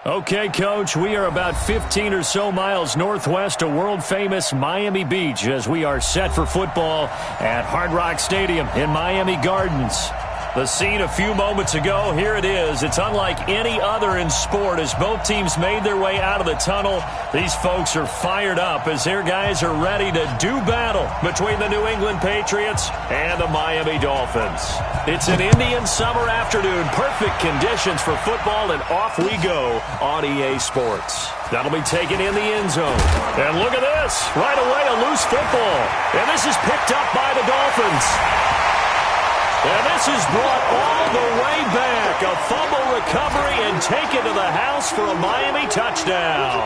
Okay, Coach, we are about 15 or so miles northwest of world-famous Miami Beach as we are set for football at Hard Rock Stadium in Miami Gardens. The scene a few moments ago, here it is. It's unlike any other in sport as both teams made their way out of the tunnel. These folks are fired up as their guys are ready to do battle between the New England Patriots and the Miami Dolphins. It's an Indian summer afternoon, perfect conditions for football, and off we go on EA Sports. That'll be taken in the end zone. And look at this. Right away, a loose football. And this is picked up by the Dolphins. And this is brought all the way back. A fumble recovery and taken to the house for a Miami touchdown.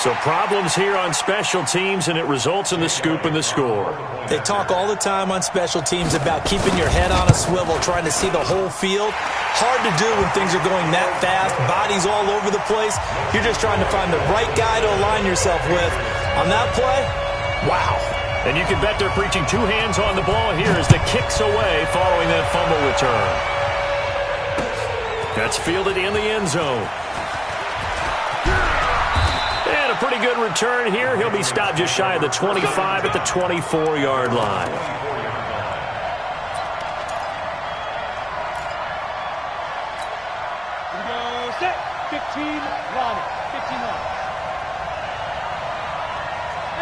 So problems here on special teams, and it results in the scoop and the score. They talk all the time on special teams about keeping your head on a swivel, trying to see the whole field. Hard to do when things are going that fast, bodies all over the place. You're just trying to find the right guy to align yourself with. On that play, wow. And you can bet they're preaching two hands on the ball here as the kick's away following that fumble return. That's fielded in the end zone. And a pretty good return here. He'll be stopped just shy of the 25 at the 24-yard line. Set. 15, Ronnie. 15 Ronnie.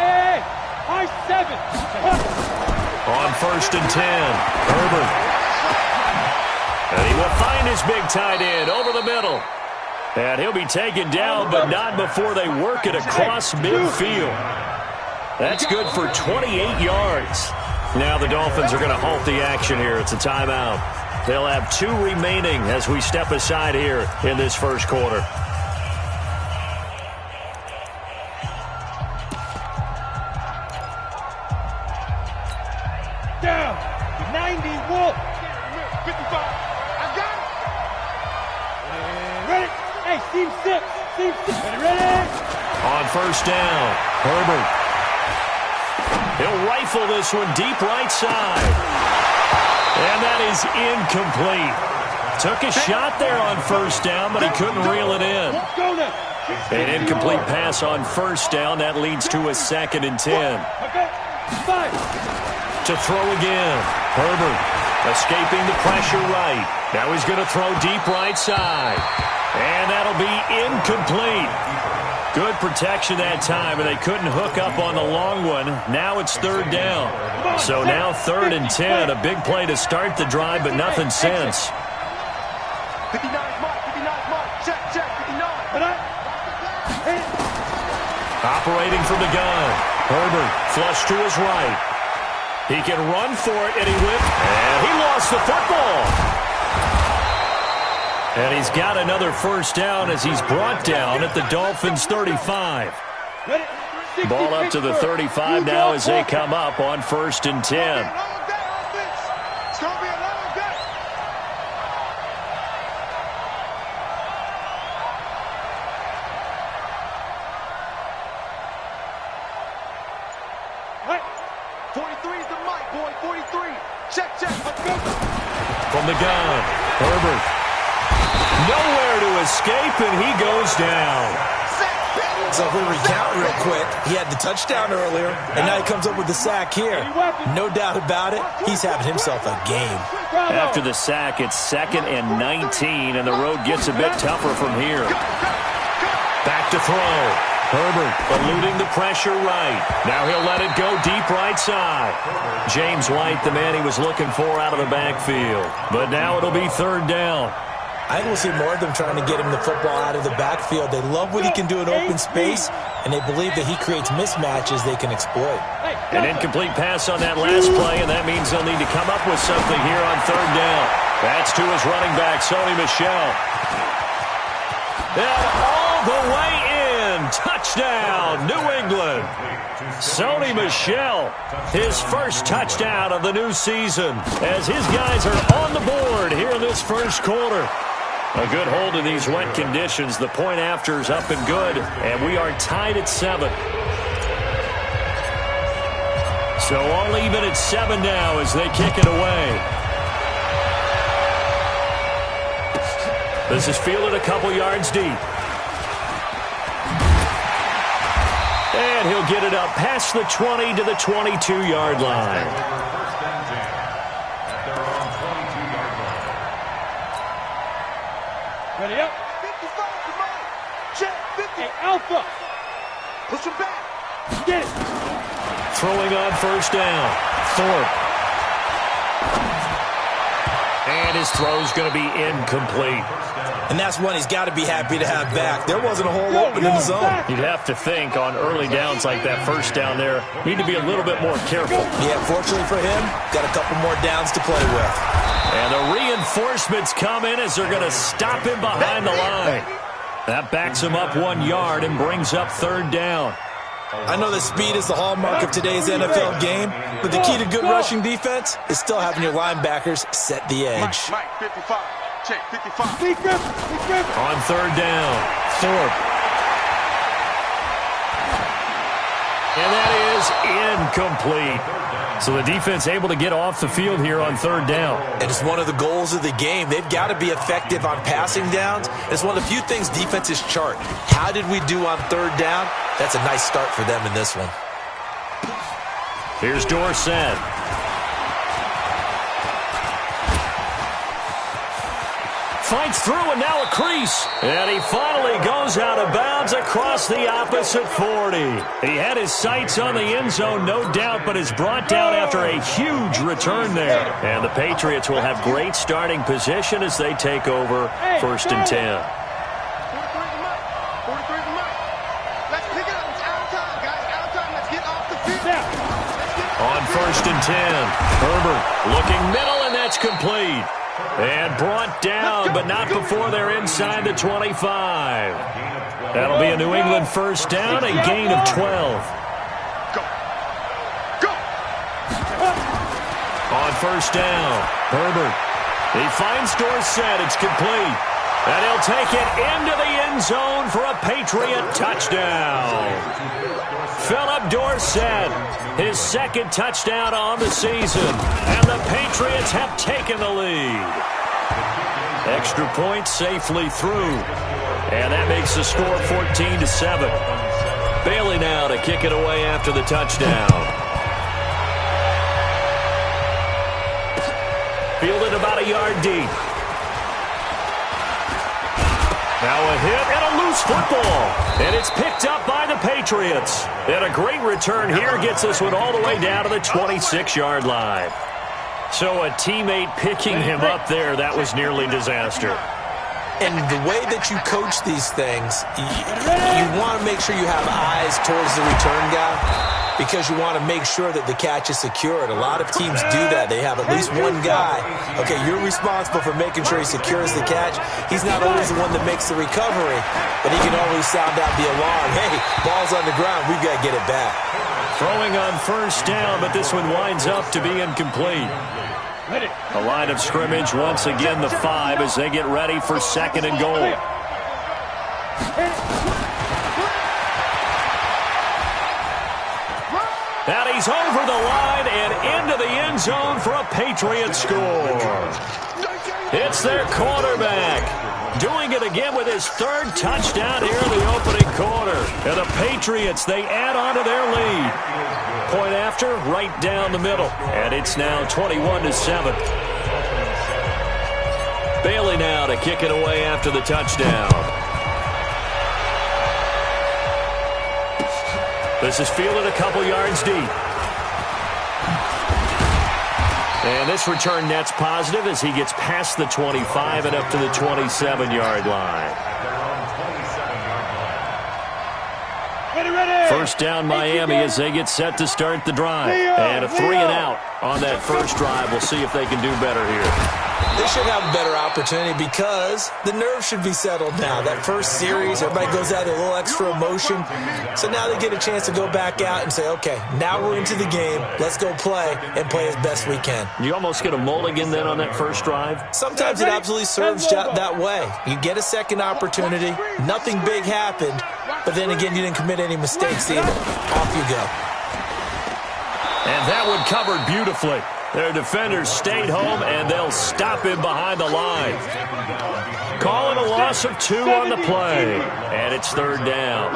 Hey! High 7. On 1st and 10, Herbert. And he will find his big tight end over the middle. And he'll be taken down, but not before they work it across midfield. That's good for 28 yards. Now the Dolphins are going to halt the action here. It's a timeout. They'll have 2 remaining as we step aside here in this first quarter. Down. 90 Wolf. 55. I got it. And ready. Hey, team 6. Team 6. Ready. On 1st down, Herbert. He'll rifle this one deep right side. And that is incomplete. Took a shot there on 1st down, but he couldn't reel it in. An incomplete pass on 1st down. That leads to a 2nd and 10. To throw again. Herbert escaping the pressure right. Now he's going to throw deep right side. And that'll be incomplete. Good protection that time, and they couldn't hook up on the long one. Now it's 3rd down. So now 3rd and 10. A big play to start the drive, but nothing since. 59 mark, 59 mark. Check, 59. Operating from the gun. Herbert flush to his right. He can run for it, and he whipped. And he lost the football. And he's got another 1st down as he's brought down at the Dolphins' 35. Ball up to the 35 now as they come up on 1st and 10. From the gun, Herbert. Nowhere to escape, and he goes down. So if we recount real quick, he had the touchdown earlier, and now he comes up with the sack here. No doubt about it, he's having himself a game. After the sack, it's 2nd and 19, and the road gets a bit tougher from here. Back to throw. Herbert eluding the pressure right. Now he'll let it go deep right side. James White, the man he was looking for out of the backfield. But now it'll be 3rd down. I think we'll see more of them trying to get him the football out of the backfield. They love what he can do in open space, and they believe that he creates mismatches they can exploit. An incomplete pass on that last play, and that means they'll need to come up with something here on 3rd down. That's to his running back, Sony Michel. And all the way in. Touchdown, New England. Sony Michel, his first touchdown of the new season as his guys are on the board here in this first quarter. A good hold in these wet conditions. The point after is up and good, and we are tied at 7. So all even at 7 now as they kick it away. This is fielded a couple yards deep. And he'll get it up past the 20 to the 22-yard line. Ready up. 55, come on. Check, 50. Hey, Alpha. Push him back. Get it. Throwing on first down. Thorpe. And his throw's going to be incomplete. And that's one he's got to be happy to have back. There wasn't a hole open in the zone. You'd have to think on early downs like that first down there, need to be a little bit more careful. Yeah, fortunately for him, got a couple more downs to play with. And the reinforcements come in as they're going to stop him behind the line. That backs him up 1 yard and brings up third down. I know that speed is the hallmark of today's NFL game, but the key to good rushing defense is still having your linebackers set the edge. Mike, 55. Check, 55. Be grip. Be grip. On third down, Thorpe. And that is incomplete. So the defense able to get off the field here on third down. And it's one of the goals of the game. They've got to be effective on passing downs. It's one of the few things defenses chart. How did we do on third down? That's a nice start for them in this one. Here's Dorsett. Fights through and now a crease. And he finally goes out of bounds across the opposite 40. He had his sights on the end zone, no doubt, but is brought down after a huge return there. And the Patriots will have great starting position as they take over first and 10. 43 to Mike. 43 to Mike. Let's pick it up. It's out of time, guys. Out of time. Let's get off the field. On first and 10, Herbert looking middle, and that's complete. And brought down, but not before they're inside the 25. That'll be a New England first down, a gain of 12. Go. Go. On first down, Herbert. He finds Dorsett. It's complete. And he'll take it into the end zone for a Patriot touchdown. Philip Dorsett, his second touchdown on the season. And the Patriots have taken the lead. Extra point safely through. And that makes the score 14-7. Bailey now to kick it away after the touchdown. Fielded about a yard deep. Now a hit and a loose football. And it's picked up by the Patriots. And a great return here gets this one all the way down to the 26-yard line. So a teammate picking him up there, that was nearly disaster. And the way that you coach these things, you want to make sure you have eyes towards the return guy because you want to make sure that the catch is secured. A lot of teams do that. They have at least one guy. Okay, you're responsible for making sure he secures the catch. He's not always the one that makes the recovery, but he can always sound out the alarm. Hey, ball's on the ground. We've got to get it back. Throwing on first down, but this one winds up to be incomplete. A line of scrimmage, once again the 5 as they get ready for second and goal. And he's over the line and into the end zone for a Patriot score. It's their quarterback. Doing it again with his third touchdown here in the opening quarter. And the Patriots, they add on to their lead. Point after, right down the middle. And it's now 21-7. Bailey now to kick it away after the touchdown. This is fielded a couple yards deep. And this return net's positive as he gets past the 25 and up to the 27-yard line. First down Miami as they get set to start the drive. And a 3-and-out on that first drive. We'll see if they can do better here. They should have a better opportunity because the nerves should be settled now. That first series, everybody goes out with a little extra emotion. So now they get a chance to go back out and say, okay, now we're into the game. Let's go play and play as best we can. You almost get a mulligan then on that first drive? Sometimes it absolutely serves that way. You get a second opportunity. Nothing big happened. But then again, you didn't commit any mistakes either. Off you go. And that one covered beautifully. Their defenders stayed home, and they'll stop him behind the line. Calling a loss of 2 on the play, and it's 3rd down.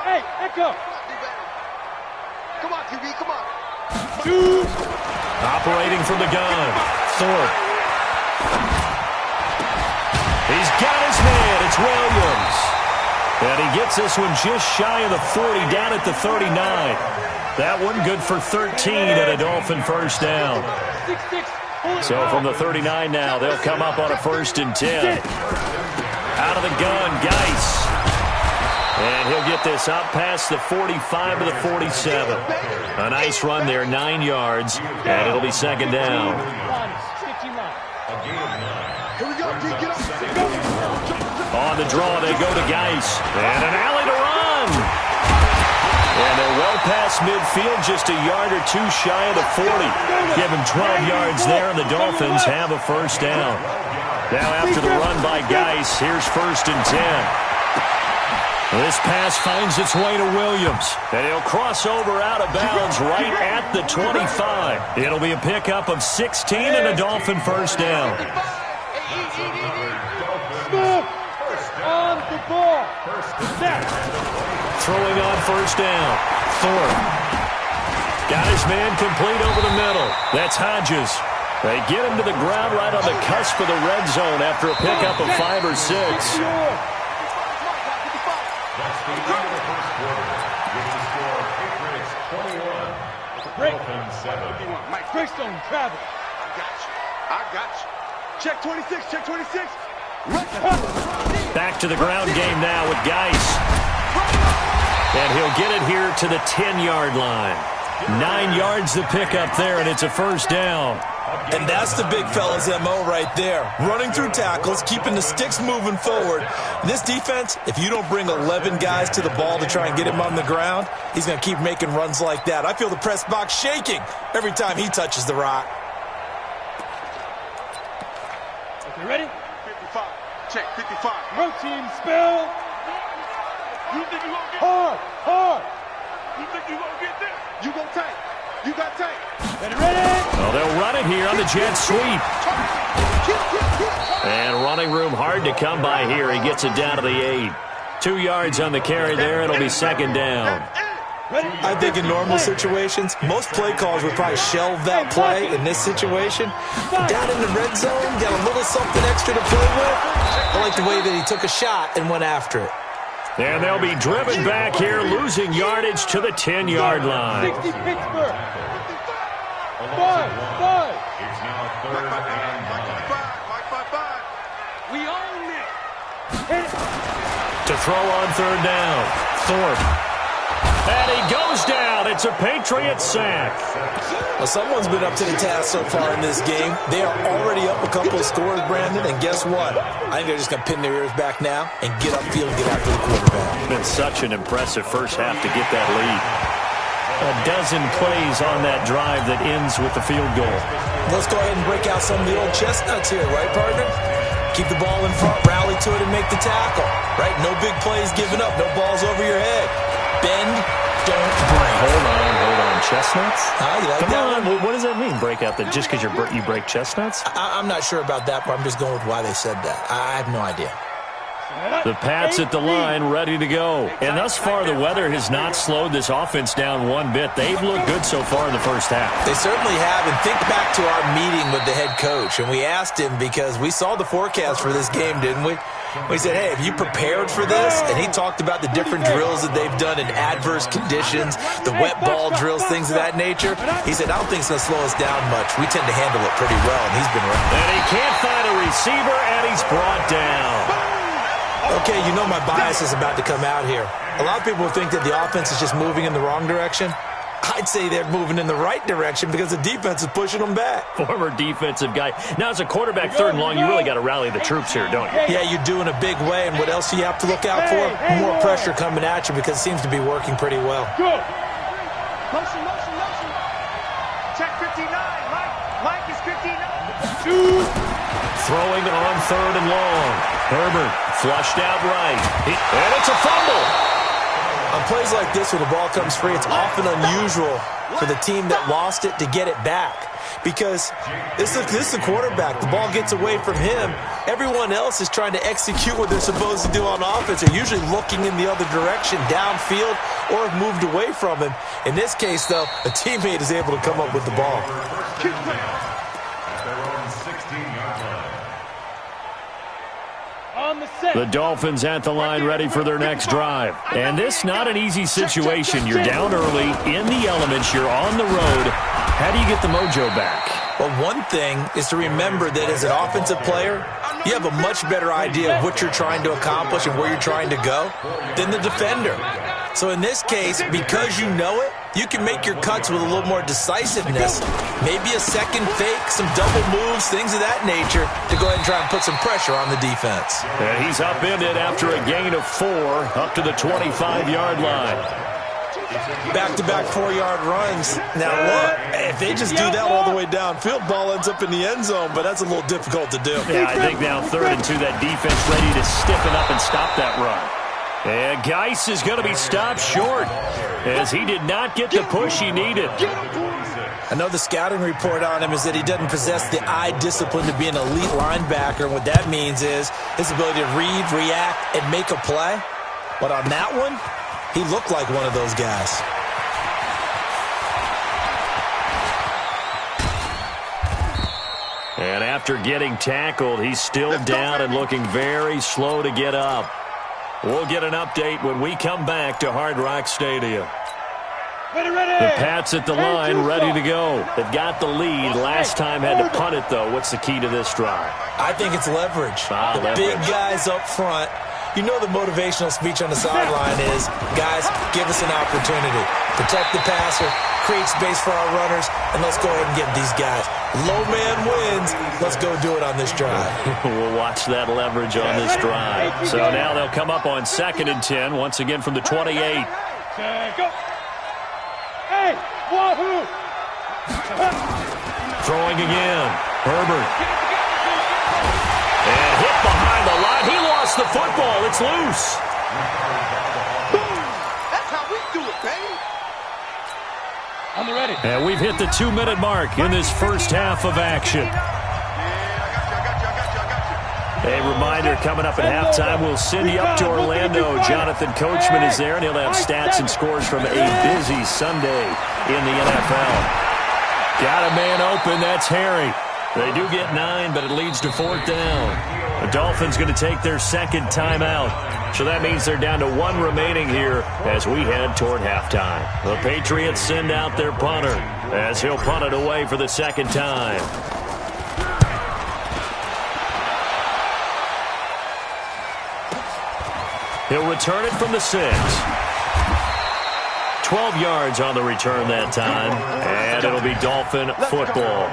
Hey, Echo. Come on, QB, come on. Operating from the gun, Thorpe. He's got his man. It's Williams. And he gets this one just shy of the 40, down at the 39. That one good for 13 and a Dolphin first down. So from the 39 now, they'll come up on a 1st and 10. Out of the gun, Geis. And he'll get this up past the 45 to the 47. A nice run there, 9 yards, and it'll be 2nd down. On the draw, they go to Geis. And an alley to run. And they're well past midfield, just a yard or 2 shy of the 40. Give him 12 yards there, and the Dolphins have a 1st down. Now after the run by Geis, here's 1st and 10. This pass finds its way to Williams, and he'll cross over out of bounds right at the 25. It'll be a pickup of 16 and a Dolphin 1st down. On the ball. Throwing on 1st down. Thorpe. Got his man complete over the middle. That's Hodges. They get him to the ground right on the cusp of the red zone after a pickup of 5 or 6. Mike, breaks on travel. I got you. Check 26, check 26. Back to the ground game now with Geis. And he'll get it here to the 10-yard line. 9 yards to pick up there, and it's a 1st down. And that's the big fella's MO right there. Running through tackles, keeping the sticks moving forward. This defense, if you don't bring 11 guys to the ball to try and get him on the ground, he's going to keep making runs like that. I feel the press box shaking every time he touches the rock. Okay, ready? 55. Check 55. Protein spill. You think you gonna get Hard. You think you gonna get this? You gonna take. You got take. Ready? Well, they'll run it here on the jet sweep. And running room hard to come by here. He gets it down to the 8. 2 yards on the carry there. It'll be 2nd down. I think in normal situations, most play callers would probably shelve that play. In this situation, down in the red zone, got a little something extra to play with. I like the way that he took a shot and went after it. And they'll be driven back here, losing yardage to the 10-yard line. 60 Pittsburgh. 5. It's now 3rd and 5. We own it. To throw on 3rd down, Thorpe. And he goes down. It's a Patriot sack. Well, someone's been up to the task so far in this game. They are already up a couple of scores, Brandon, and guess what? I think they're just going to pin their ears back now and get upfield and get after the quarterback. Been such an impressive first half to get that lead. A dozen plays on that drive that ends with the field goal. Let's go ahead and break out some of the old chestnuts here, right, partner? Keep the ball in front, rally to it, and make the tackle, right? No big plays given up, no balls over your head. Bend, don't break. Hold on. Chestnuts? You like Come that on. one? What does that mean? Break out the just because you break chestnuts? I'm not sure about that, but I'm just going with why they said that. I have no idea. The Pats at the line, ready to go. And thus far, the weather has not slowed this offense down one bit. They've looked good so far in the first half. They certainly have. And think back to our meeting with the head coach. And we asked him because we saw the forecast for this game, didn't we? We said, hey, have you prepared for this? And he talked about the different drills that they've done in adverse conditions, the wet ball drills, things of that nature. He said, I don't think it's going to slow us down much. We tend to handle it pretty well, and he's been right. And he can't find a receiver, and he's brought down. Okay, you know my bias is about to come out here. A lot of people think that the offense is just moving in the wrong direction. I'd say they're moving in the right direction because the defense is pushing them back. Former defensive guy. Now, as a quarterback 3rd and long, you really got to rally the troops here, don't you? Yeah, you do in a big way. And what else do you have to look out for? More pressure coming at you because it seems to be working pretty well. Go. Motion. Check 59. Mike is 59. Throwing on 3rd and long. Herbert flushed out right. And it's a fumble. On plays like this where the ball comes free, it's often unusual for the team that lost it to get it back. Because this is the quarterback. The ball gets away from him. Everyone else is trying to execute what they're supposed to do on offense. They're usually looking in the other direction, downfield, or have moved away from him. In this case, though, a teammate is able to come up with the ball. The Dolphins at the line ready for their next drive. And this not an easy situation. You're down early, in the elements, you're on the road. How do you get the mojo back? Well, one thing is to remember that as an offensive player, you have a much better idea of what you're trying to accomplish and where you're trying to go than the defender. So in this case, because you know it, you can make your cuts with a little more decisiveness. Maybe a second fake, some double moves, things of that nature to go ahead and try and put some pressure on the defense. And he's upended after a gain of 4 up to the 25-yard line. Back-to-back 4-yard runs. Now, look, if they just do that all the way downfield, ball ends up in the end zone, but that's a little difficult to do. Yeah, I think now 3rd and 2, that defense ready to stiffen up and stop that run. And Geis is going to be stopped short as he did not get the push he needed. I know the scouting report on him is that he doesn't possess the eye discipline to be an elite linebacker. And what that means is his ability to read, react, and make a play. But on that one, he looked like one of those guys. And after getting tackled, he's still down and looking very slow to get up. We'll get an update when we come back to Hard Rock Stadium. The Pats at the line, ready to go. They've got the lead. Last time had to punt it, though. What's the key to this drive? I think it's leverage. The big guys up front. You know the motivational speech on the sideline is, guys, give us an opportunity. Protect the passer, create space for our runners, and let's go ahead and get these guys. Low man wins. Let's go do it on this drive. We'll watch that leverage on this drive. So now they'll come up on 2nd and 10, once again from the 28. Go. Hey, wahoo! Throwing again. Herbert. And hit behind the line. He lost the football. It's loose. That's how we do it, baby. On the ready. And we've hit the 2-minute mark in this first half of action. A reminder, coming up at halftime, we'll send you up to Orlando. Jonathan Coachman is there, and he'll have stats and scores from a busy Sunday in the NFL. Got a man open. That's Harry. They do get 9, but it leads to 4th down. The Dolphins going to take their 2nd timeout. So that means they're down to 1 remaining here as we head toward halftime. The Patriots send out their punter as he'll punt it away for the 2nd time. He'll return it from the 6. 12 yards on the return that time, and it'll be Dolphin football.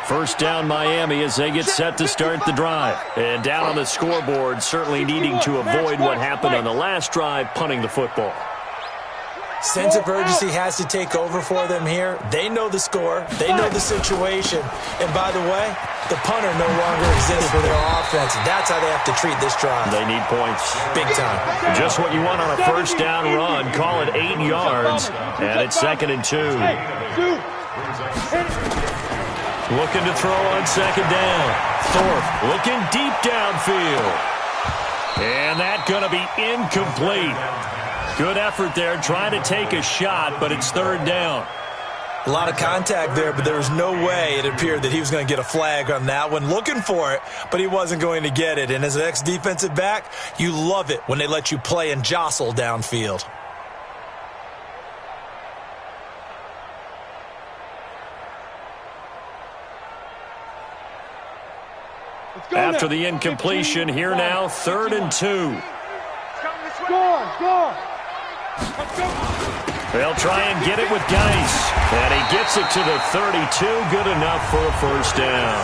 First down Miami as they get set to start the drive. And down on the scoreboard, certainly needing to avoid what happened on the last drive, punting the football. Sense of urgency has to take over for them here. They know the score. They know the situation. And by the way, the punter no longer exists for their offense. That's how they have to treat this drive. They need points. Big time. Just what you want on a first down run. Call it 8 yards. And it's 2nd and 2. Looking to throw on 2nd down. Thorpe looking deep downfield. And that's going to be incomplete. Good effort there, trying to take a shot, but it's 3rd down. A lot of contact there, but there was no way it appeared that he was going to get a flag on that one. Looking for it, but he wasn't going to get it. And as an ex-defensive back, you love it when they let you play and jostle downfield. After the incompletion, here now, 3rd and 2. Score! They'll try and get it with Geis. And he gets it to the 32. Good enough for a first down.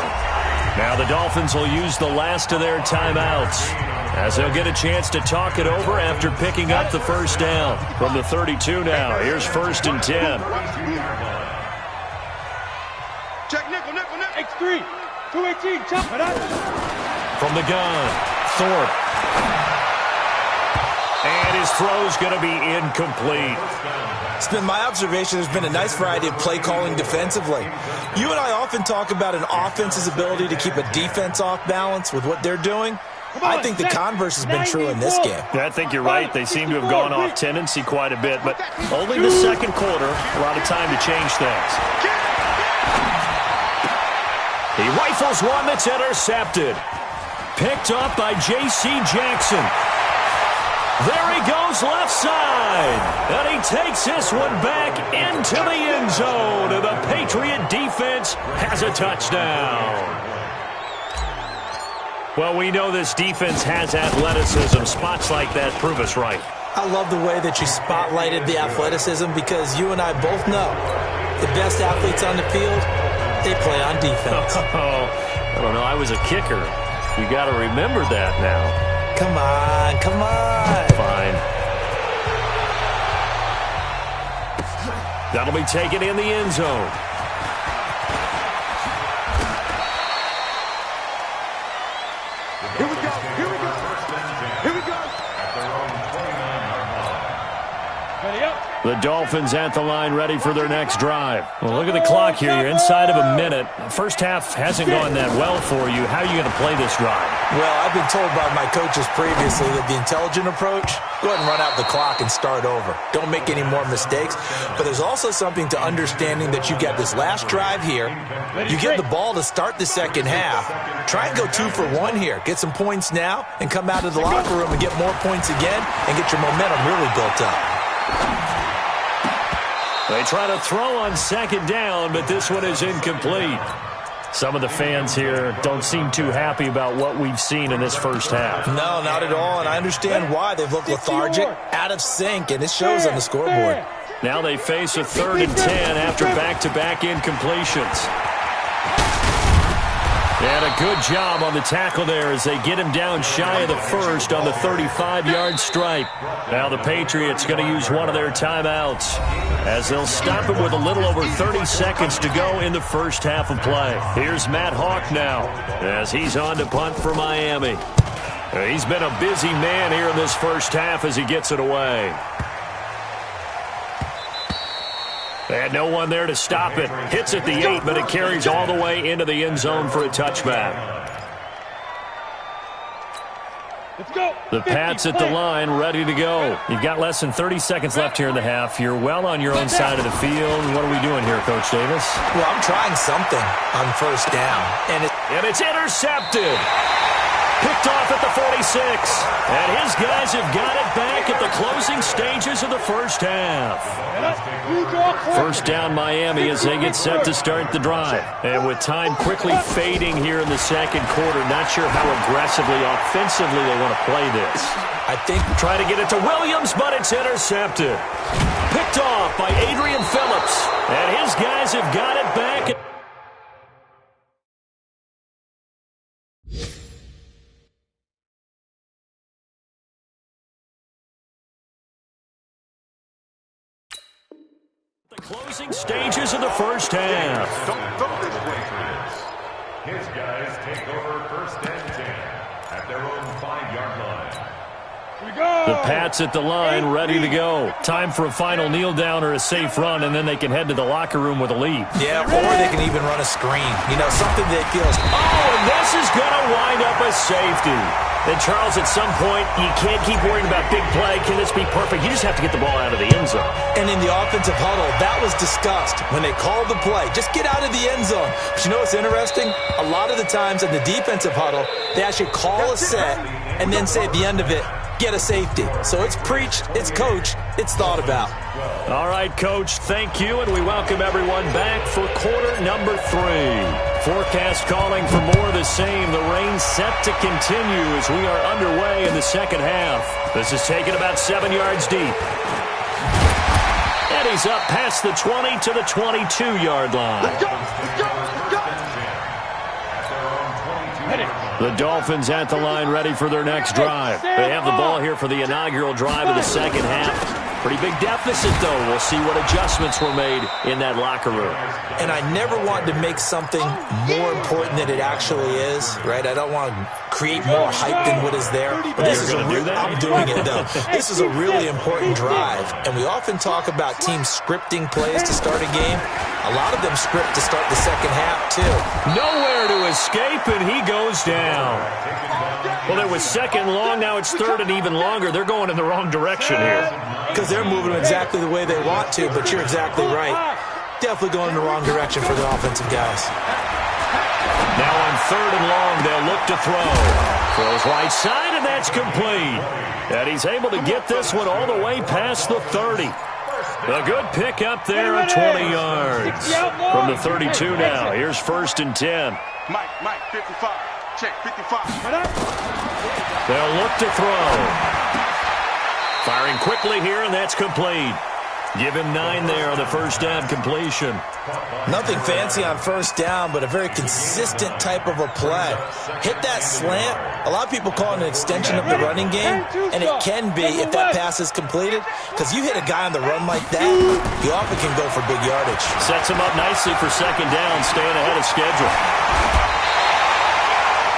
Now the Dolphins will use the last of their timeouts as they'll get a chance to talk it over after picking up the first down. From the 32 now, here's 1st and 10. Check nickel. X3, 218, chop it up. From the gun, Thorpe. And And his throw's going to be incomplete. It's been my observation there's been a nice variety of play calling defensively. You and I often talk about an offense's ability to keep a defense off balance with what they're doing. I think the converse has been true in this game. Yeah, I think you're right. They seem to have gone off tendency quite a bit, but only the second quarter, a lot of time to change things. He rifles one that's intercepted. Picked up by J.C. Jackson. There he goes left side. And he takes this one back into the end zone. And the Patriot defense has a touchdown. Well, we know this defense has athleticism. Spots like that prove us right. I love the way that you spotlighted the athleticism because you and I both know the best athletes on the field, they play on defense. I don't know. I was a kicker. You got to remember that now. Come on, come on. Fine. That'll be taken in the end zone. Here we go. Here we go. Here we go. Ready up. The Dolphins at the line ready for their next drive. Well, look at the clock here. You're inside of a minute. First half hasn't gone that well for you. How are you going to play this drive? Well, I've been told by my coaches previously that the intelligent approach, go ahead and run out the clock and start over. Don't make any more mistakes. But there's also something to understanding that you got this last drive here. You get the ball to start the second half. Try and go 2 for 1 here. Get some points now and come out of the locker room and get more points again and get your momentum really built up. They try to throw on second down, but this one is incomplete. Some of the fans here don't seem too happy about what we've seen in this first half. No, not at all, and I understand why. They've looked lethargic, out of sync, and it shows on the scoreboard. Now they face a 3rd and 10 after back-to-back incompletions. And a good job on the tackle there as they get him down shy of the first on the 35-yard stripe. Now the Patriots going to use one of their timeouts as they'll stop him with a little over 30 seconds to go in the first half of play. Here's Matt Hawk now as he's on to punt for Miami. He's been a busy man here in this first half as he gets it away. They had no one there to stop it. Hits at the 8, but it carries all the way into the end zone for a touchback. Let's go. The Pats at the line, ready to go. You've got less than 30 seconds left here in the half. You're well on your own side of the field. What are we doing here, Coach Davis? Well, I'm trying something on first down. And it's intercepted. Picked off at the 46. And his guys have got it back at the closing stages of the first half. First down Miami as they get set to start the drive. And with time quickly fading here in the second quarter, not sure how aggressively, offensively they want to play this. I think try to get it to Williams, but it's intercepted. Picked off by Adrian Phillips. And his guys have got it back. Closing stages of the first half. His guys take over 1st and 10 at their own 5-yard line. The Pats at the line, ready to go. Time for a final kneel down or a safe run, and then they can head to the locker room with a lead. Yeah, or they can even run a screen. You know, something that feels... Oh, and this is going to wind up a safety. And, Charles, at some point, you can't keep worrying about big play. Can this be perfect? You just have to get the ball out of the end zone. And in the offensive huddle, that was discussed when they called the play. Just get out of the end zone. But you know what's interesting? A lot of the times in the defensive huddle, they actually call a set and then say at the end of it, get a safety. So it's preached, it's coached, it's thought about. All right, Coach, thank you, and we welcome everyone back for quarter number 3. Forecast calling for more of the same. The rain set to continue as we are underway in the second half. This is taken about 7 yards deep. And he's up past the 20 to the 22-yard line. Let's go. Let's go. Let's go. The Dolphins at the line ready for their next drive. They have the ball here for the inaugural drive of the second half. Pretty big deficit, though. We'll see what adjustments were made in that locker room. And I never want to make something more important than it actually is, right? I don't want to create more hype than what is there. But this is I'm doing it, though. This is a really important drive. And we often talk about teams scripting plays to start a game. A lot of them script to start the second half, too. Nowhere to escape, and he goes down. Well, it was second long. Now it's third and even longer. They're going in the wrong direction here. Because they're moving exactly the way they want to, but you're exactly right. Definitely going in the wrong direction for the offensive guys. Now on third and long, they'll look to throw. Throws right side, and that's complete. And he's able to get this one all the way past the 30. A good pick up there at 20 yards. From the 32 now. Here's first and 10. Mike, 55. Check, 55. They'll look to throw. Firing quickly here, and that's complete. Give him 9 there on the first down completion. Nothing fancy on first down, but a very consistent type of a play. Hit that slant. A lot of people call it an extension of the running game, and it can be if that pass is completed, because you hit a guy on the run like that, he often can go for big yardage. Sets him up nicely for second down, staying ahead of schedule.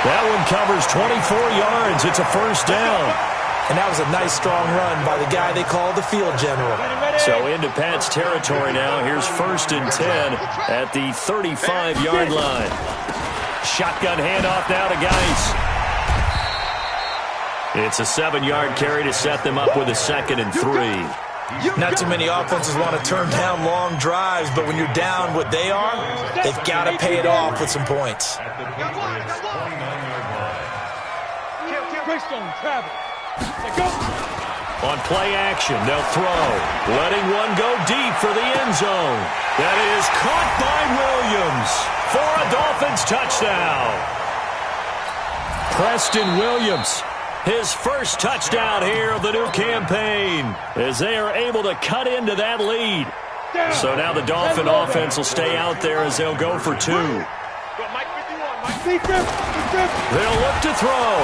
That one covers 24 yards. It's a first down. And that was a nice, strong run by the guy they call the field general. So into Pat's territory now. Here's first and 10 at the 35-yard line. Shotgun handoff now to Geis. It's a 7-yard carry to set them up with a second and 3. Not too many offenses want to turn down long drives, but when you're down what they are, they've got to pay it off with some points. On play action, they'll throw. Letting one go deep for the end zone. That is caught by Williams for a Dolphins touchdown. Preston Williams, his first touchdown here of the new campaign, as they are able to cut into that lead. So now the Dolphin offense will stay out there as they'll go for 2. They'll look to throw.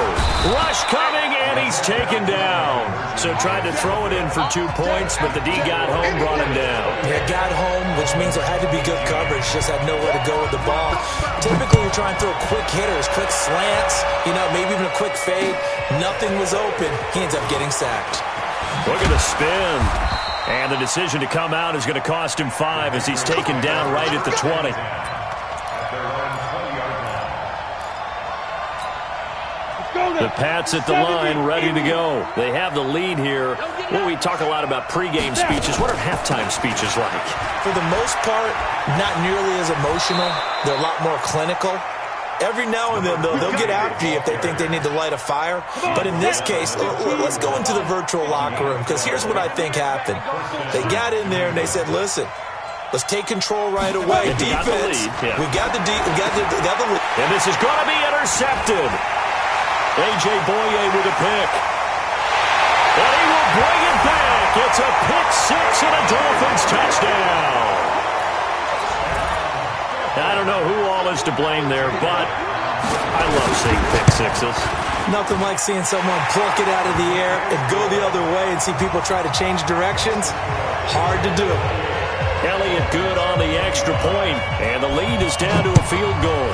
Rush coming, and he's taken down. So tried to throw it in for 2 points, but the D got home, brought him down. Yeah, got home, which means there had to be good coverage. Just had nowhere to go with the ball. Typically, you're trying to throw quick hitters, quick slants, maybe even a quick fade. Nothing was open. He ends up getting sacked. Look at the spin. And the decision to come out is going to cost him 5 as he's taken down right at the 20. The Pats at the line, ready to go. They have the lead here. Well, we talk a lot about pregame speeches. What are halftime speeches like? For the most part, not nearly as emotional. They're a lot more clinical. Every now and then, they'll get after you if they think they need to light a fire. But in this case, let's go into the virtual locker room, because here's what I think happened. They got in there and they said, listen, let's take control right away. Defense, we got the lead. And this is going to be intercepted. A.J. Boye with a pick. And he will bring it back. It's a pick 6 and a Dolphins touchdown. I don't know who all is to blame there, but I love seeing pick 6s. Nothing like seeing someone pluck it out of the air and go the other way and see people try to change directions. Hard to do. Elliott good on the extra point, and the lead is down to a field goal.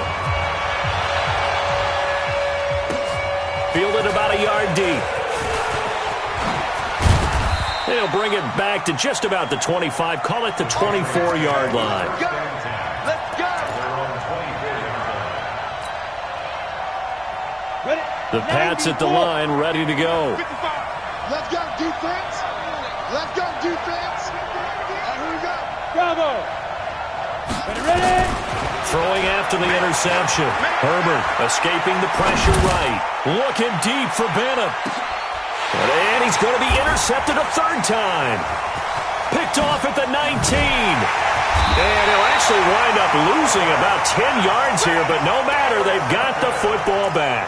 Fielded about a yard deep. They'll bring it back to just about the 25. Call it the 24-yard line. Let's go. The Pats at the line, ready to go. Let's go, defense. Let's go, defense. Here we go. Bravo. Ready? Throwing after the interception. Herbert escaping the pressure right. Looking deep for Benham. And he's going to be intercepted a third time. Picked off at the 19. And he'll actually wind up losing about 10 yards here, but no matter, they've got the football back.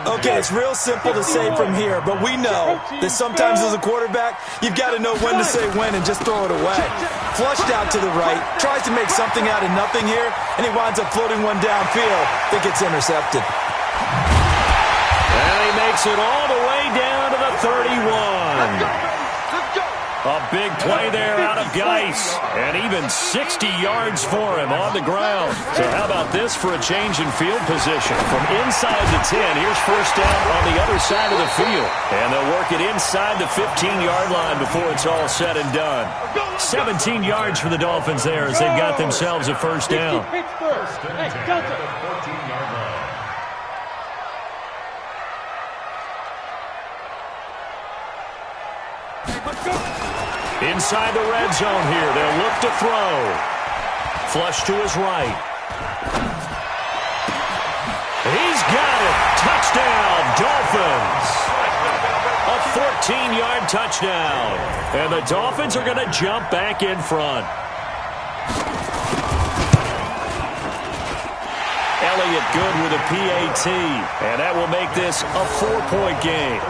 Okay, it's real simple to say from here, but we know that sometimes as a quarterback, you've got to know when to say when and just throw it away. Flushed out to the right, tries to make something out of nothing here, and he winds up floating one downfield. I think it's intercepted. And he makes Gets it all the way down to the 31. A big play there out of Geis, and even 60 yards for him on the ground. So how about this for a change in field position? From inside the 10, here's first down on the other side of the field. And they'll work it inside the 15-yard line before it's all said and done. 17 yards for the Dolphins there as they've got themselves a first down. Inside the red zone here. They'll look to throw. Flush to his right. He's got it. Touchdown, Dolphins. A 14-yard touchdown. And the Dolphins are going to jump back in front. Elliott good with a PAT. And that will make this a 4-point game.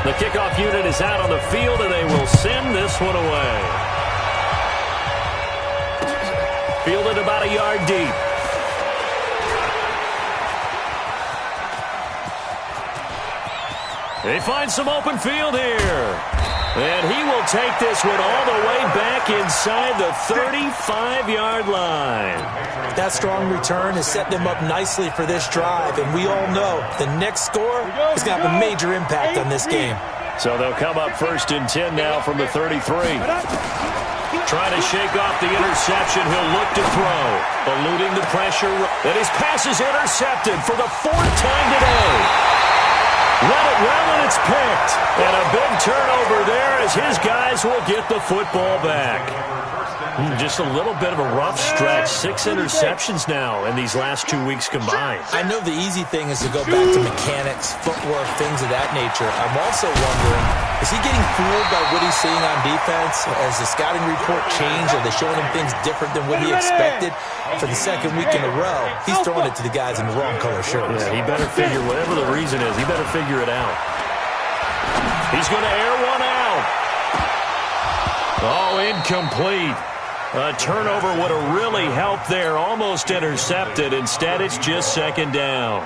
The kickoff unit is out on the field, and they will send this one away. Fielded about a yard deep. They find some open field here. And he will take this one all the way back inside the 35-yard line. That strong return has set them up nicely for this drive, and we all know the next score is going to have a major impact on this game. So they'll come up first and 10 now from the 33. Trying to shake off the interception. He'll look to throw. Eluding the pressure. And his pass is intercepted for the 4th time today. Read it well, and it's picked. And a big turnover there as his guys will get the football back. Just a little bit of a rough stretch. 6 interceptions now in these last 2 weeks combined. I know the easy thing is to go back to mechanics, footwork, things of that nature. I'm also wondering, is he getting fooled by what he's seeing on defense? Has the scouting report changed? Are they showing him things different than what he expected? For the second week in a row, he's throwing it to the guys in the wrong color shirts. Yeah, he better figure, whatever the reason is, he better figure it out. He's going to air one out. Oh, incomplete. A turnover would have really helped there. Almost intercepted. Instead, it's just second down.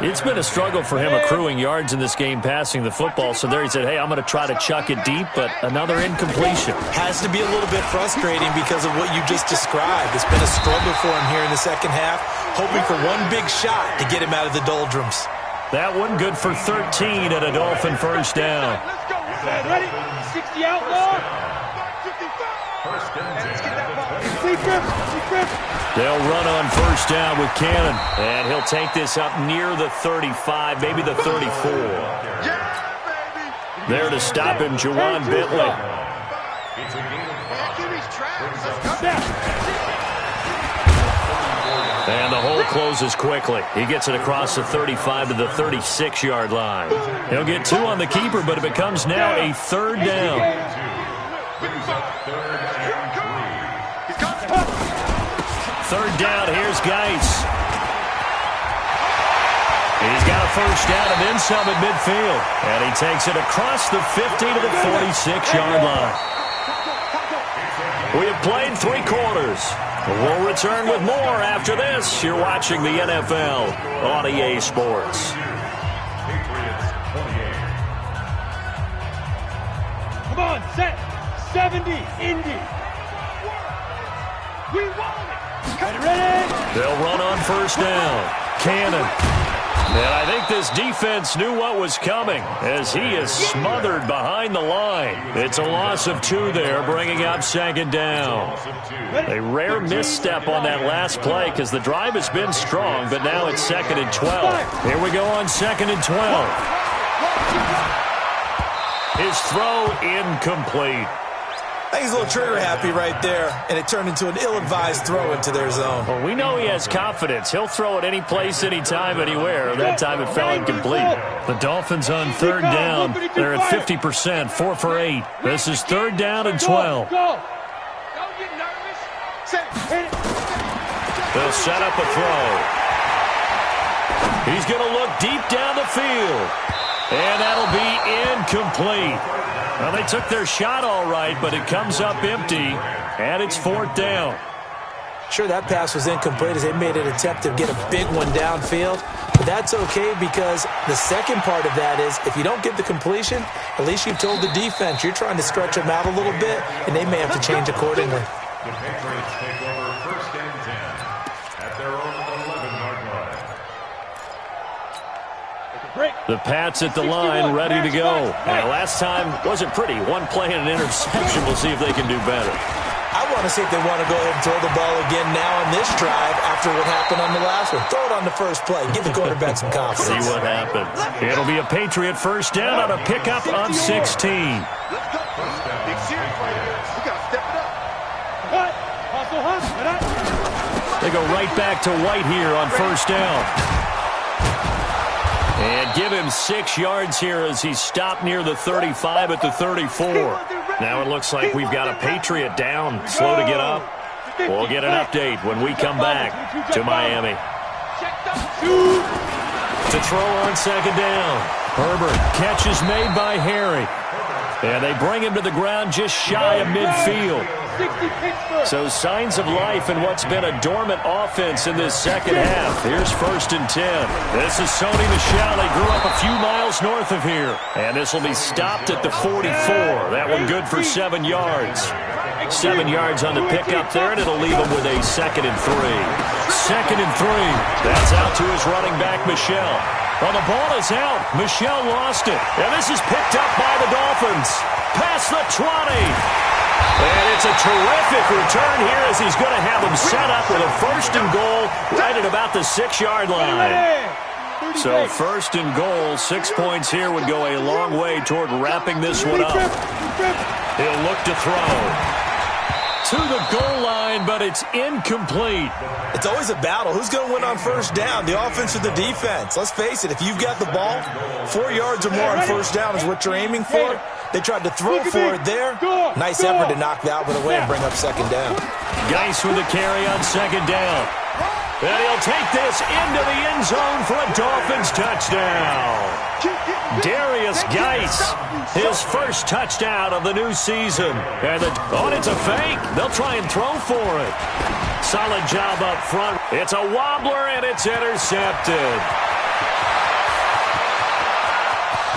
It's been a struggle for him accruing yards in this game passing the football. So there he said, hey, I'm going to try to chuck it deep, but another incompletion. Has to be a little bit frustrating because of what you just described. It's been a struggle for him here in the second half, hoping for one big shot to get him out of the doldrums. That one good for 13 at a Dolphin first down. Let's go. Ready? 60 outlaw. They'll run on first down with Cannon. And he'll take this up near the 35, maybe the 34. There to stop him, Juwan Bentley. And the hole closes quickly. He gets it across the 35 to the 36-yard line. He'll get 2 on the keeper, but it becomes now a 3rd down. 3rd down, here's Geis. He's got a first down and then some at midfield. And he takes it across the 50 to the 46-yard line. We have played 3 quarters. We'll return with more after this. You're watching the NFL on EA Sports. Come on, set. 70, Indy. We want it. Ready? They'll run on first down. Cannon. And I think this defense knew what was coming as he is smothered behind the line. It's a loss of 2 there, bringing up second down. A rare misstep on that last play because the drive has been strong, but now it's 2nd and 12. Here we go on 2nd and 12. His throw incomplete. I think he's a little trigger happy right there, and it turned into an ill-advised throw into their zone. Well, we know he has confidence. He'll throw it any place, anytime, anywhere. That time it fell incomplete. The Dolphins on 3rd down. They're at 50%, 4 for 8. This is 3rd down and 12. Don't get nervous. They'll set up a throw. He's going to look deep down the field. And that'll be incomplete. Well, they took their shot all right, but it comes up empty, and it's 4th down. Sure, that pass was incomplete as they made an attempt to get a big one downfield. But that's okay because the second part of that is if you don't get the completion, at least you've told the defense you're trying to stretch them out a little bit, and they may have to change accordingly. The Patriots take over first and 10 at their own 11-yard line. The Pats at the line, ready to go. Now, last time wasn't pretty. One play and an interception. We'll see if they can do better. I want to see if they want to go ahead and throw the ball again now on this drive after what happened on the last one. Throw it on the first play. Give the quarterback some confidence. See what happens. It'll be a Patriot first down on a pickup of 16. Let's go. Big series right here. We got to step it up. They go right back to White here on first down. And give him 6 yards here as he's stopped near the 35 at the 34. Now it looks like we've got a Patriot down, slow to get up. We'll get an update when we come back to Miami. To throw on second down. Herbert, catch is made by Harry. And they bring him to the ground just shy of midfield. So signs of life in what's been a dormant offense in this second half. Here's first and 10. This is Sony Michel. He grew up a few miles north of here. And this will be stopped at the 44. That one good for 7 yards. 7 yards on the pickup there, and it'll leave him with a 2nd and 3. 2nd and 3. That's out to his running back, Michel. Well, the ball is out. Michel lost it. And this is picked up by the Dolphins. Past the 20. And it's a terrific return here as he's going to have him set up with a first and goal right at about the 6-yard line. So first and goal, 6 points here would go a long way toward wrapping this one up. He'll look to throw. To the goal line, but it's incomplete. It's always a battle. Who's going to win on first down, the offense or the defense? Let's face it, if you've got the ball, 4 yards or more on first down is what you're aiming for. They tried to throw for it there. Nice effort to knock that one away and bring up second down. Geis with a carry on second down. And he'll take this into the end zone for a Dolphins touchdown. Darius Geis, his first touchdown of the new season. And it's a fake. They'll try and throw for it. Solid job up front. It's a wobbler, and it's intercepted.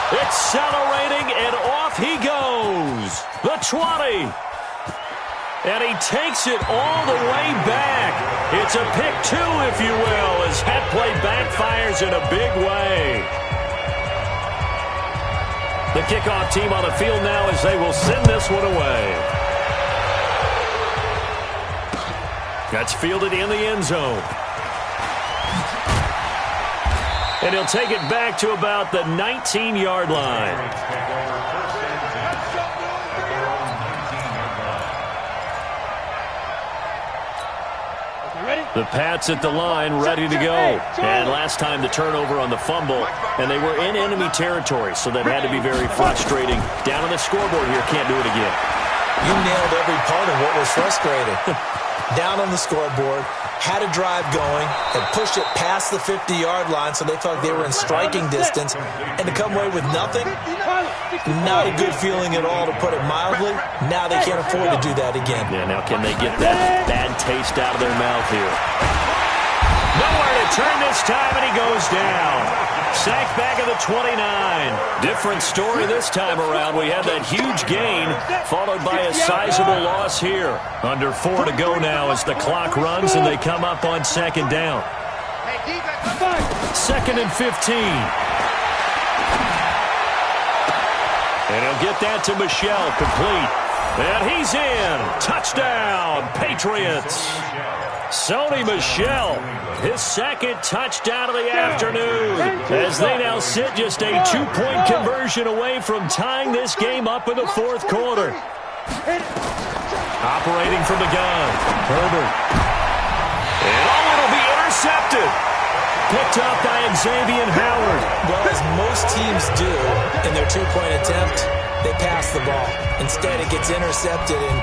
Accelerating, and off he goes. The 20. And he takes it all the way back. It's a pick 2, if you will, as that play backfires in a big way. The kickoff team on the field now as they will send this one away. That's fielded in the end zone. And he'll take it back to about the 19-yard line. The Pats at the line, ready to go. And last time the turnover on the fumble, and they were in enemy territory, so that had to be very frustrating. Down on the scoreboard here, can't do it again. You nailed every part of what was frustrating. Down on the scoreboard, had a drive going, had pushed it past the 50-yard line, so they felt like they were in striking distance, and to come away with nothing, not a good feeling at all, to put it mildly. Now they can't afford to do that again. Yeah, now can they get that bad taste out of their mouth here? Nowhere to turn this time, and he goes down. Sacked back at the 29. Different story this time around. We had that huge gain, followed by a sizable loss here. Under 4 to go now as the clock runs, and they come up on second down. 2nd and 15. And he'll get that to Michel, complete. And he's in. Touchdown, Patriots. Sony Michel, his second touchdown of the afternoon, as they now sit just a 2-point conversion away from tying this game up in the fourth quarter. Operating from the gun, Herbert. And it'll be intercepted. Picked up by Xavier Howard. Well, as most teams do in their 2-point attempt, they pass the ball. Instead, it gets intercepted. And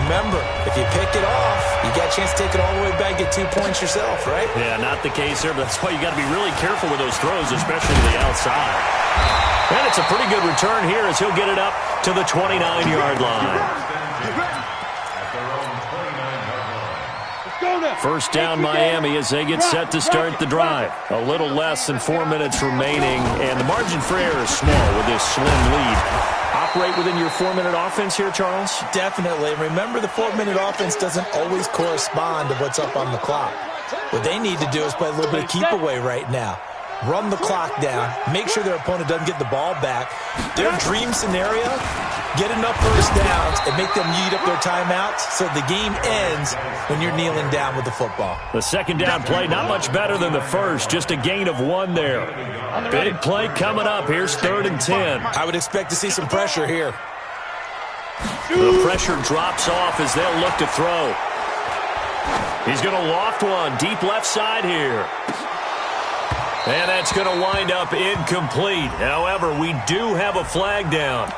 remember, if you pick it off, you got a chance to take it all the way back, get 2 points yourself, right? Yeah, not the case here. That's why you got to be really careful with those throws, especially to the outside. And it's a pretty good return here as he'll get it up to the 29-yard line. Let's go now. First down Miami as they get set to start the drive. A little less than 4 minutes remaining, and the margin for error is small with this slim lead. Operate within your 4-minute offense here, Charles? Definitely. Remember, the 4-minute offense doesn't always correspond to what's up on the clock. What they need to do is play a little bit of keep away right now. Run the clock down. Make sure their opponent doesn't get the ball back. Their dream scenario, get enough first downs and make them eat up their timeouts so the game ends when you're kneeling down with the football. The second down play, not much better than the first. Just a gain of 1 there. Big play coming up. Here's 3rd and 10. I would expect to see some pressure here. The pressure drops off as they'll look to throw. He's going to loft one deep left side here. And that's going to wind up incomplete. However, we do have a flag down.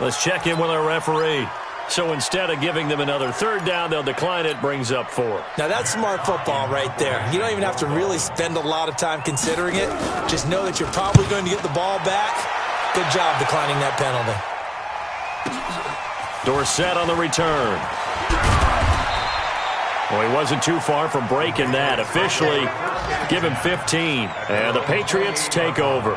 Let's check in with our referee. So instead of giving them another 3rd down, they'll decline it, brings up 4. Now, that's smart football right there. You don't even have to really spend a lot of time considering it. Just know that you're probably going to get the ball back. Good job declining that penalty. Dorsett on the return. Well, he wasn't too far from breaking that. Officially, give him 15. And the Patriots take over.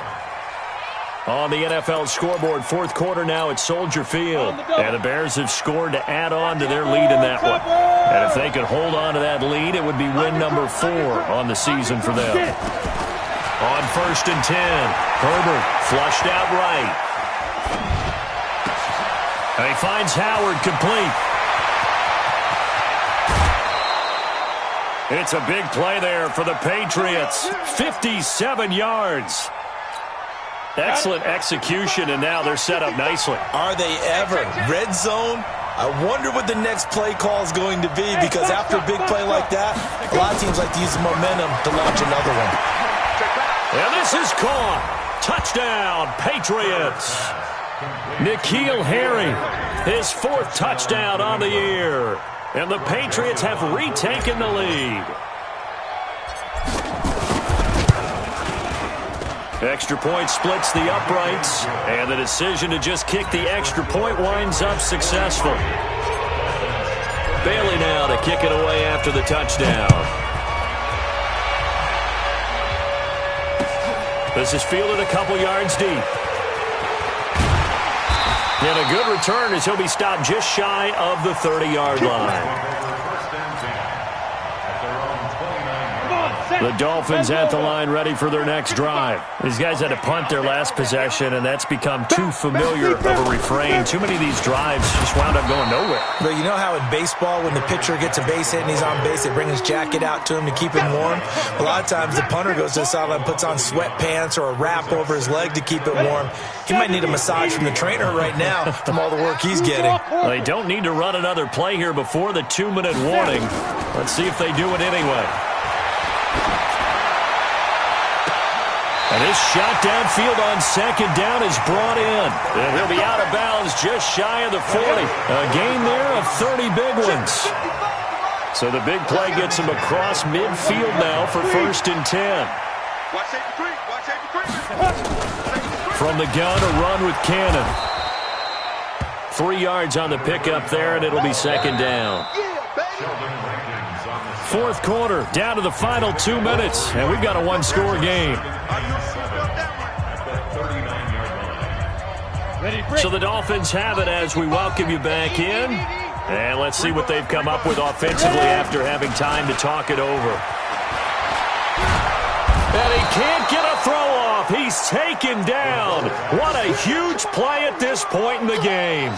On the NFL scoreboard, 4th quarter now at Soldier Field. And the Bears have scored to add on to their lead in that one. And if they could hold on to that lead, it would be win number 4 on the season for them. On 1st and 10, Herbert flushed out right. And he finds Howard complete. It's a big play there for the Patriots. 57 yards. Excellent execution, and now they're set up nicely. Are they ever? Red zone? I wonder what the next play call is going to be, because after a big play like that, a lot of teams like to use the momentum to launch another one. And this is caught. Touchdown, Patriots. N'Keal Harry, his 4th touchdown on the year. And the Patriots have retaken the lead. Extra point splits the uprights, and the decision to just kick the extra point winds up successful. Bailey now to kick it away after the touchdown. This is fielded a couple yards deep. And a good return as he'll be stopped just shy of the 30-yard line. The Dolphins at the line ready for their next drive. These guys had to punt their last possession, and that's become too familiar of a refrain. Too many of these drives just wound up going nowhere. But you know how in baseball, when the pitcher gets a base hit and he's on base, they bring his jacket out to him to keep him warm? A lot of times the punter goes to the sideline, puts on sweatpants or a wrap over his leg to keep it warm. He might need a massage from the trainer right now from all the work he's getting. They don't need to run another play here before the 2-minute warning. Let's see if they do it anyway. And this shot downfield on 2nd down is brought in. And he'll be out of bounds just shy of the 40. A gain there of 30 big ones. So the big play gets him across midfield now for 1st and 10. From the gun, a run with Cannon. 3 yards on the pickup there, and it'll be 2nd down. 4th quarter, down to the final 2 minutes, and we've got a 1-score game. So the Dolphins have it as we welcome you back in. And let's see what they've come up with offensively after having time to talk it over. And he can't get a throw off. He's taken down. What a huge play at this point in the game.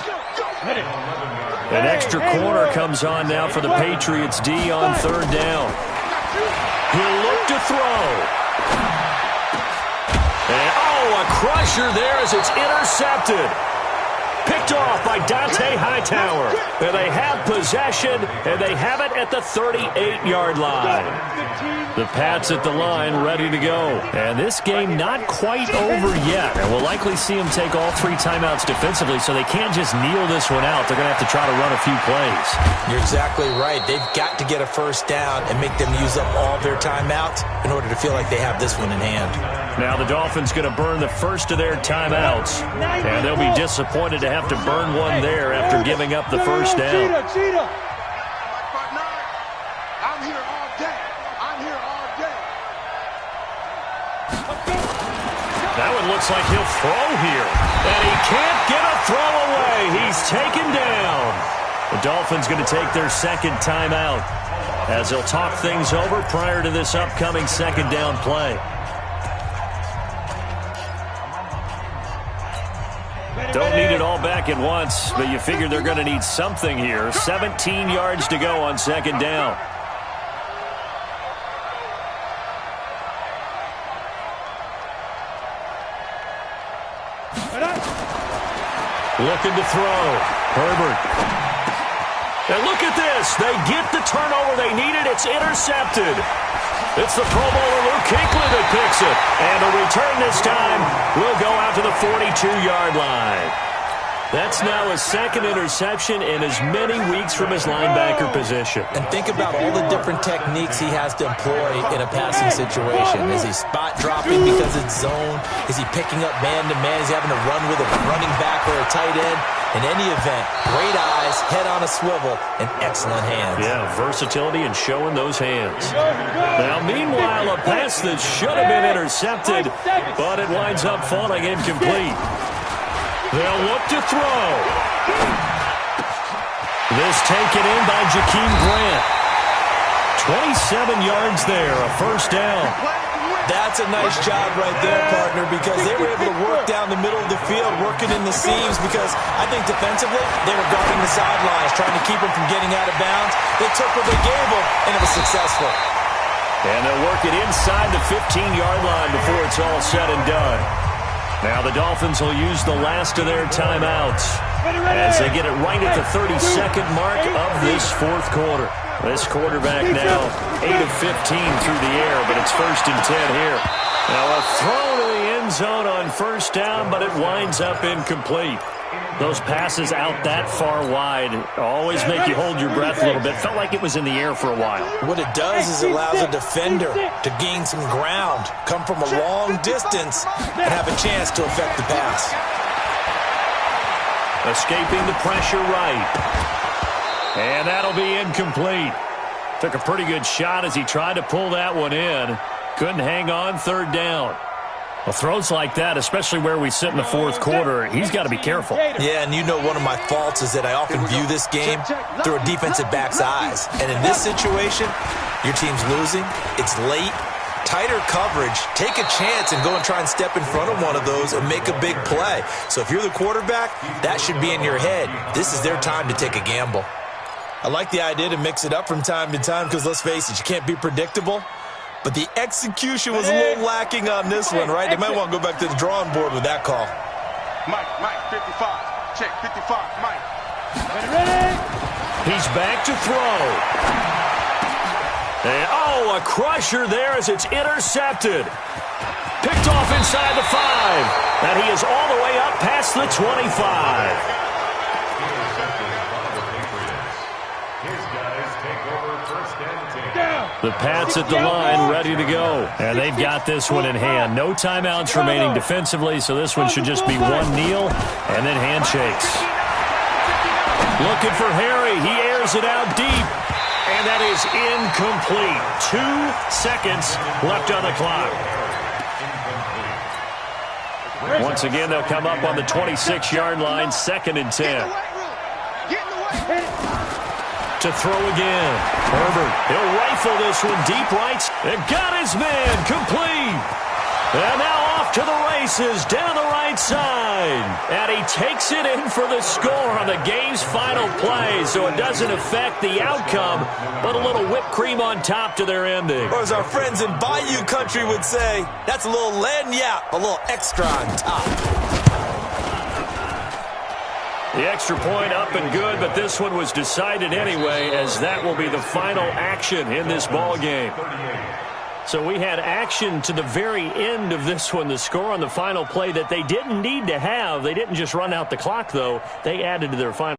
An extra corner comes on now for the Patriots D on 3rd down. He'll look to throw. And, a crusher there as it's intercepted. Picked off by Dante Hightower. And they have possession, and they have it at the 38-yard line. The Pats at the line ready to go. And this game not quite over yet. And we'll likely see them take all 3 timeouts defensively, so they can't just kneel this one out. They're going to have to try to run a few plays. You're exactly right. They've got to get a 1st down and make them use up all their timeouts in order to feel like they have this one in hand. Now the Dolphins going to burn the first of their timeouts, and they'll be disappointed to have to burn one there after giving up the 1st down. I'm here all That one looks like he'll throw here. And he can't get a throw away. He's taken down. The Dolphins going to take their second timeout as they'll talk things over prior to this upcoming second down play. Don't need it all back at once, but you figure they're going to need something here. 17 yards to go on second down. Looking to throw. Herbert. And look at this. They get the turnover they needed. It's intercepted. It's the Pro Bowler Luke Kuechly that picks it. And the return this time will go out to the 42-yard line. That's now his second interception in as many weeks from his linebacker position. And think about all the different techniques he has to employ in a passing situation. Is he spot dropping because it's zone? Is he picking up man-to-man? Is he having to run with a running back or a tight end? In any event, great eyes, head on a swivel, and excellent hands. Yeah, versatility and showing those hands. Now, meanwhile, a pass that should have been intercepted, but it winds up falling incomplete. They'll look to throw. This taken in by Jakeem Grant. 27 yards there, a first down. That's a nice job right there, partner, because they were able to work down the middle of the field, working in the seams, because I think defensively they were guarding the sidelines, trying to keep them from getting out of bounds. They took what they gave them, and it was successful. And they'll work it inside the 15-yard line before it's all said and done. Now the Dolphins will use the last of their timeouts as they get it right at the 32nd mark of this fourth quarter. This quarterback now 8 of 15 through the air, but it's 1st and 10 here. Now a throw to the end zone on first down, but it winds up incomplete. Those passes out that far wide always make you hold your breath a little bit. Felt like it was in the air for a while. What it does is it allows a defender to gain some ground, come from a long distance, and have a chance to affect the pass. Escaping the pressure right. And that'll be incomplete. Took a pretty good shot as he tried to pull that one in. Couldn't hang on, third down. Well, throws like that, especially where we sit in the fourth quarter, he's got to be careful. Yeah, and you know one of my faults is that I often view this game through a defensive back's eyes. And in this situation, your team's losing, it's late, tighter coverage, take a chance and go and try and step in front of one of those and make a big play. So if you're the quarterback, that should be in your head. This is their time to take a gamble. I like the idea to mix it up from time to time because, let's face it, you can't be predictable. But the execution was a little lacking on this one, right? They might want to go back to the drawing board with that call. Mike, 55. Check, 55, Mike. Ready? He's back to throw. And, oh, a crusher there as it's intercepted. Picked off inside the 5. And he is all the way up past the 25. The Pats at the line, ready to go. And they've got this one in hand. No timeouts remaining defensively, so this one should just be one kneel and then handshakes. Looking for Harry. He airs it out deep. And that is incomplete. 2 seconds left on the clock. Once again, they'll come up on the 26-yard line, 2nd and 10. To throw again. Herbert, he'll rifle this one deep right. And got his man complete. And now off to the races down the right side. And he takes it in for the score on the game's final play. So it doesn't affect the outcome, but a little whipped cream on top to their ending. Or as our friends in Bayou Country would say, that's a little lagniappe, a little extra on top. The extra point up and good, but this one was decided anyway, as that will be the final action in this ball game. So we had action to the very end of this one, the score on the final play that they didn't need to have. They didn't just run out the clock, though. They added to their final.